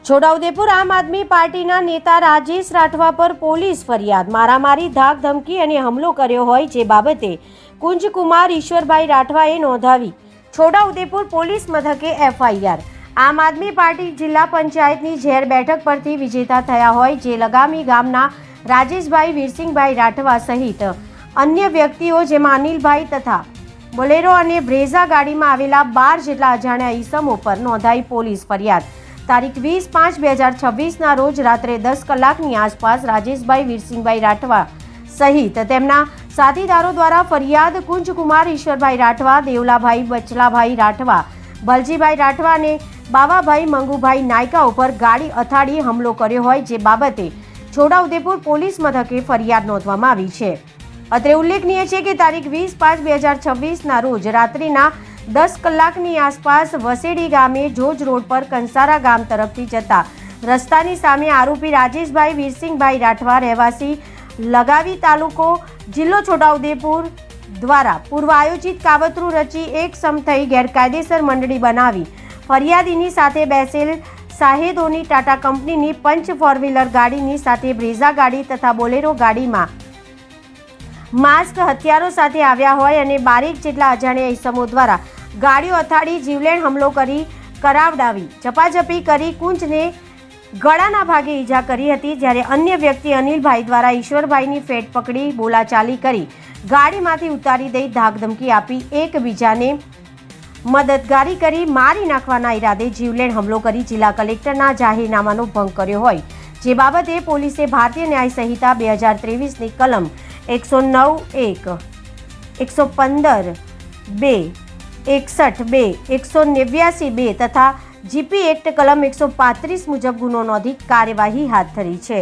છોટાઉદેપુર આમ આદમી પાર્ટીના નેતા રાજેશ રાઠવા પર પોલીસ ફરિયાદ મારામારી ધાક ધમકી અને હુમલો કર્યો હોય જે બાબતે કુંજકુમાર ઈશ્વરભાઈ રાઠવાએ નોંધાવી છોટાઉદેપુર પોલીસ મથકે એફઆઈઆર। આમ આદમી પાર્ટી જિલ્લા પંચાયતની ઝેર બેઠક પરથી વિજેતા થયા હોય જે લગામી ગામના રાજેશભાઈ વીરસિંહભાઈ રાઠવા સહિત અન્ય વ્યક્તિઓ જેમાં અનિલભાઈ તથા બોલેરો અને બ્રેઝા ગાડીમાં આવેલા 12 જેટલા અજાણ્યા ઈસમો પર નોંધાઈ પોલીસ ફરિયાદ। તારીખ 20/5/2026 રોજ રાત્રે 10 કલાકની આસપાસ રાજેશભાઈ વીરસિંહભાઈ રાઠવા સહિત તેમના સાથીદારો દ્વારા ફરિયાદ કુંજકુમાર ઈશ્વરભાઈ રાઠવા, દેવલાભાઈ બચલાભાઈ રાઠવા, ભલજીભાઈ રાઠવા અને બાવાભાઈ મંગુભાઈ નાયકા ઉપર ગાડી અથાડી હુમલો કર્યો હોય જે બાબતે છોટાઉદેપુર પોલીસ મથકે ફરિયાદ નોંધવામાં આવી છે। અત્રે ઉલ્લેખનીય છે કે તારીખ 20/5/2026 રોજ રાત્રિના 10 કલાકની આસપાસ વસેડી ગામે જોજ રોડ પર કંસારા ગામ તરફથી જતા રસ્તાની સામે આરોપી રાજેશભાઈ વીરસિંહભાઈ રાઠવા રહેવાસી લગાવી તાલુકો જિલ્લો છોટાઉદેપુર દ્વારા પૂર્વ આયોજિત કાવતરું રચી એક સમ થઈ ગેરકાયદેસર મંડળી બનાવી ફરિયાદીની સાથે બેસેલ સાહેદોની ટાટા કંપનીની પંચ ફોર વ્હીલર ગાડીની સાથે બ્રેઝા ગાડી તથા બોલેરો ગાડીમાં માસ્ક હથિયારો સાથે આવ્યા હોય અને 12 જેટલા અજાણ્યા ઈસમો દ્વારા ગાડીઓ અથાડી જીવલેણ હુમલો કરી કરાવડાવી ઝપાઝપી કરી કુંજને ગળાના ભાગે ઈજા કરી હતી જ્યારે અન્ય વ્યક્તિ અનિલભાઈ દ્વારા ઈશ્વરભાઈની ફેટ પકડી બોલાચાલી કરી ગાડીમાંથી ઉતારી દઈ ધાકધમકી આપી એકબીજાને મદદગારી કરી મારી નાખવાના ઈરાદે જીવલેણ હુમલો કરી જિલ્લા કલેક્ટરના જાહેરનામાનો ભંગ કર્યો હોય જે બાબતે પોલીસે ભારતીય ન્યાય સંહિતા 2023ની કલમ 109(1), 115(2), 61(2), 189(2) તથા જીપી એક્ટ કલમ 135 મુજબ ગુનો નોંધી કાર્યવાહી હાથ ધરી છે।